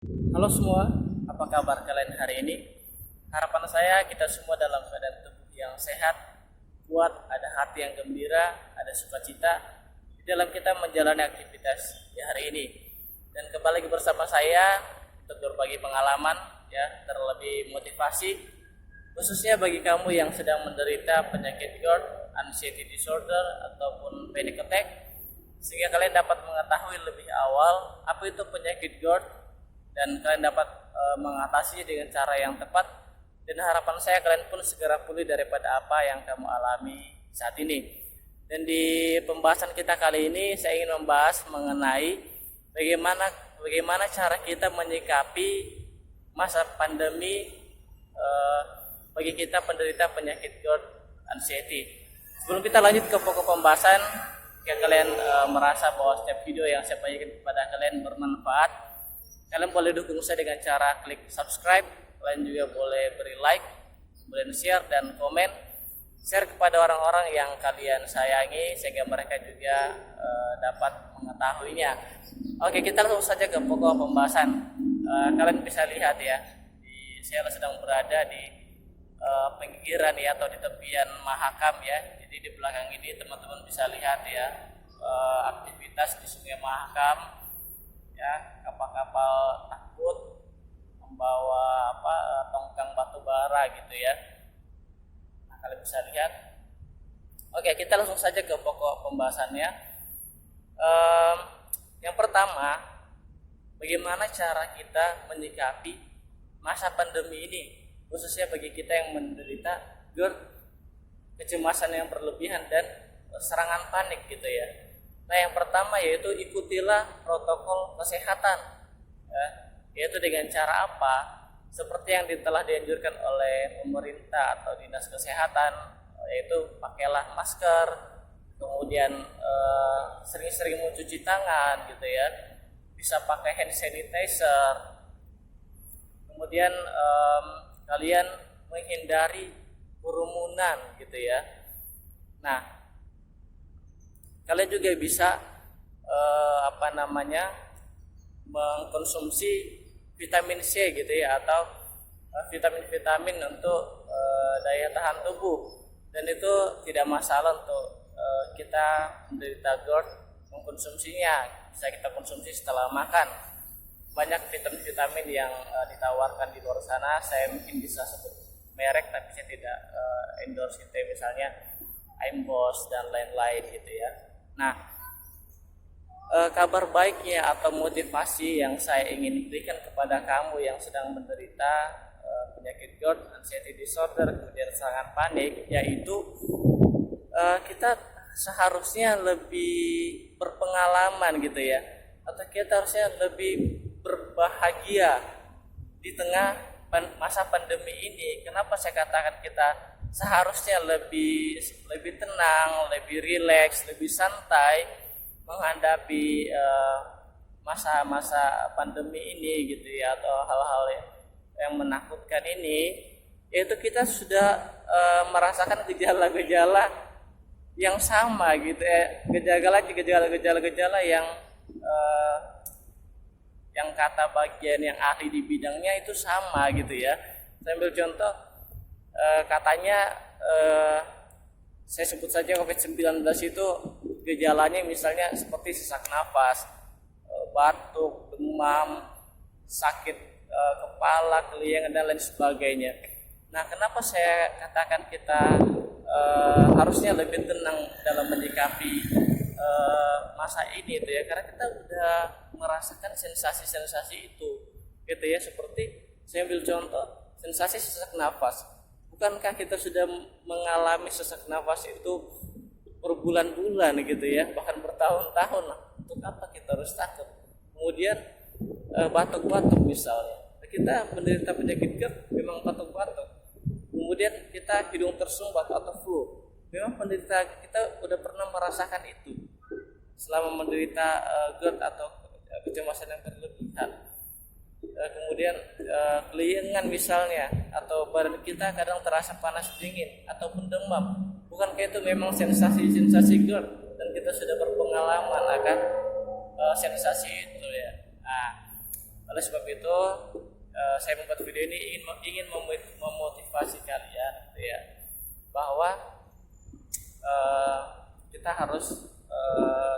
Halo semua, apa kabar kalian hari ini? Harapan saya kita semua dalam keadaan tubuh yang sehat, kuat, ada hati yang gembira, ada sukacita di dalam kita menjalani aktivitas di hari ini. Dan kembali lagi bersama saya untuk berbagi pengalaman, ya, terlebih motivasi, khususnya bagi kamu yang sedang menderita penyakit GERD, anxiety disorder ataupun panic attack, sehingga kalian dapat mengetahui lebih awal apa itu penyakit GERD dan kalian dapat mengatasinya dengan cara yang tepat, dan harapan saya kalian pun segera pulih daripada apa yang kamu alami saat ini. Dan di pembahasan kita kali ini saya ingin membahas mengenai bagaimana cara kita menyikapi masa pandemi bagi kita penderita penyakit GERD anxiety. Sebelum kita lanjut ke pokok pembahasan, jika kalian merasa bahwa setiap video yang saya bagikan kepada kalian bermanfaat, kalian boleh dukung saya dengan cara klik subscribe. Kalian juga boleh beri like, boleh share dan komen. Share kepada orang-orang yang kalian sayangi sehingga mereka juga dapat mengetahuinya. Oke, kita langsung saja ke pokok pembahasan. Kalian bisa lihat ya, saya sedang berada di pinggiran ya, atau di tepian Mahakam ya. Jadi di belakang ini teman-teman bisa lihat ya, aktivitas di Sungai Mahakam ya, kapal-kapal takbut membawa tongkang batu bara gitu ya. Nah, kalian bisa lihat. Oke, kita langsung saja ke pokok pembahasannya. Yang pertama, bagaimana cara kita menyikapi masa pandemi ini, khususnya bagi kita yang menderita GERD, kecemasan yang berlebihan dan serangan panik gitu ya. Nah, yang pertama yaitu ikutilah protokol kesehatan, ya, yaitu dengan cara apa? Seperti yang telah dianjurkan oleh pemerintah atau dinas kesehatan, yaitu pakailah masker, kemudian sering-sering mencuci tangan gitu ya, bisa pakai hand sanitizer, kemudian kalian menghindari kerumunan gitu ya. Nah, kalian juga bisa mengkonsumsi vitamin C gitu ya, atau vitamin-vitamin untuk daya tahan tubuh, dan itu tidak masalah untuk kita menderita GERD mengkonsumsinya. Bisa kita konsumsi setelah makan. Banyak vitamin-vitamin yang ditawarkan di luar sana, saya mungkin bisa sebut merek tapi saya tidak endorse gitu ya, misalnya Aimbos dan lain-lain gitu ya. Nah, kabar baiknya atau motivasi yang saya ingin berikan kepada kamu yang sedang menderita penyakit GERD, anxiety disorder, kemudian serangan panik, yaitu kita seharusnya lebih berpengalaman gitu ya, atau kita harusnya lebih berbahagia di tengah masa pandemi ini. Kenapa saya katakan kita seharusnya lebih tenang, lebih rileks, lebih santai menghadapi masa-masa pandemi ini gitu ya, atau hal-hal yang menakutkan ini, yaitu kita sudah merasakan gejala-gejala yang sama gitu ya, gejala-gejala yang kata bagian yang ahli di bidangnya itu sama gitu ya. Saya ambil contoh, katanya saya sebut saja COVID-19 itu gejalanya misalnya seperti sesak nafas, batuk, demam, sakit kepala, keliang dan lain sebagainya. Nah, kenapa saya katakan kita harusnya lebih tenang dalam menyikapi masa ini itu ya, karena kita udah merasakan sensasi-sensasi itu gitu ya. Seperti saya ambil contoh sensasi sesak nafas. Bukankah kita sudah mengalami sesak nafas itu berbulan-bulan gitu ya, bahkan bertahun-tahun? Untuk apa kita harus takut? Kemudian batuk-batuk misalnya, kita menderita penyakit GERD memang batuk-batuk. Kemudian kita hidung tersumbat atau flu, memang penderita kita udah pernah merasakan itu selama menderita GERD atau kecemasan yang berlebihan. Kemudian keliengan misalnya, atau badan kita kadang terasa panas dingin ataupun demam. Bukankah itu memang sensasi-sensasi GERD, dan kita sudah berpengalaman akan sensasi itu ya. Nah, Oleh sebab itu saya membuat video ini ingin memotivasi kalian gitu ya, bahwa kita harus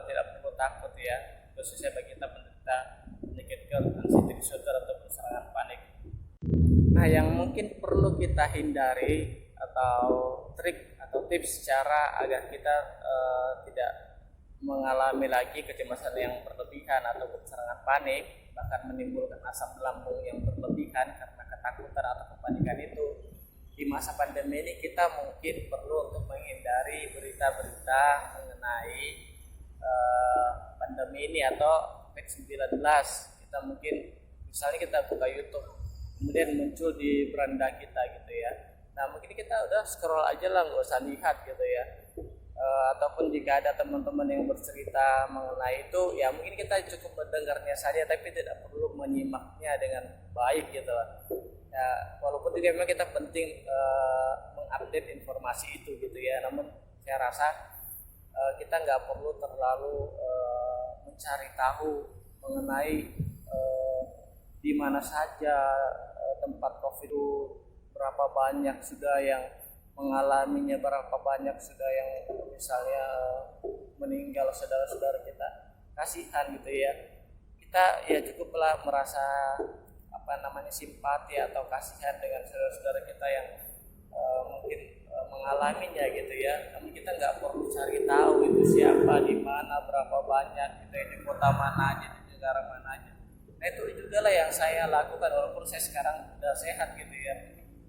tidak perlu takut ya, khususnya bagi kita penderita penyakit GERD, anxiety disorder ataupun serangan panik. Nah, yang mungkin perlu kita hindari atau trik atau tips cara agar kita tidak mengalami lagi kecemasan yang berlebihan atau serangan panik, bahkan menimbulkan asam lambung yang berlebihan karena ketakutan atau kepanikan itu. Di masa pandemi ini kita mungkin perlu untuk menghindari berita-berita mengenai pandemi ini atau COVID-19. Kita mungkin misalnya kita buka YouTube, kemudian muncul di beranda kita gitu ya. Nah, mungkin kita udah scroll aja lah, nggak usah lihat gitu ya. Ataupun jika ada teman-teman yang bercerita mengenai itu, ya mungkin kita cukup mendengarnya saja, tapi tidak perlu menyimaknya dengan baik gitu lah. Ya, walaupun tidak, memang kita penting mengupdate informasi itu gitu ya, namun saya rasa kita nggak perlu terlalu mencari tahu mengenai di mana saja tempat COVID itu, berapa banyak sudah yang mengalaminya, berapa banyak sudah yang misalnya meninggal saudara-saudara kita. Kasihan gitu ya, kita ya cukuplah merasa simpati atau kasihan dengan saudara-saudara kita yang mungkin mengalaminya gitu ya. Namun kita nggak perlu cari tahu itu siapa, di mana, berapa banyak gitu ya, di kota mana aja, di negara mana aja. Nah, itu juga lah yang saya lakukan walaupun saya sekarang udah sehat gitu ya.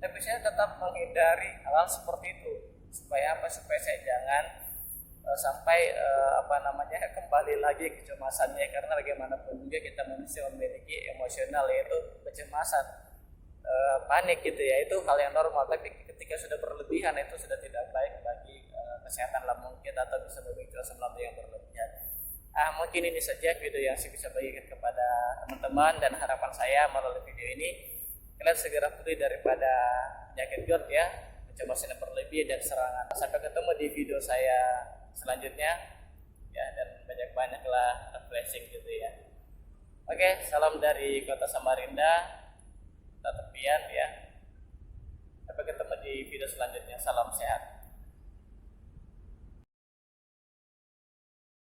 Tapi saya tetap menghindari hal seperti itu. Supaya apa? Supaya saya jangan sampai kembali lagi kecemasannya, karena bagaimanapun juga kita manusia memiliki emosional, yaitu kecemasan, panik gitu ya. Itu hal yang normal, tapi ketika sudah berlebihan itu sudah tidak baik bagi kesehatan lambung kita atau bisa memicu asam lambung yang berlebihan. Mungkin ini saja video yang saya bisa bagikan kepada teman-teman, dan harapan saya melalui video ini kalian segera pulih daripada penyakit GERD ya, kecemasan yang berlebih dan serangan. Sampai ketemu di video saya selanjutnya ya, dan banyak-banyaklah refreshing gitu ya. Oke, salam dari kota Samarinda, kota tepian ya. Sampai ketemu di video selanjutnya. Salam sehat.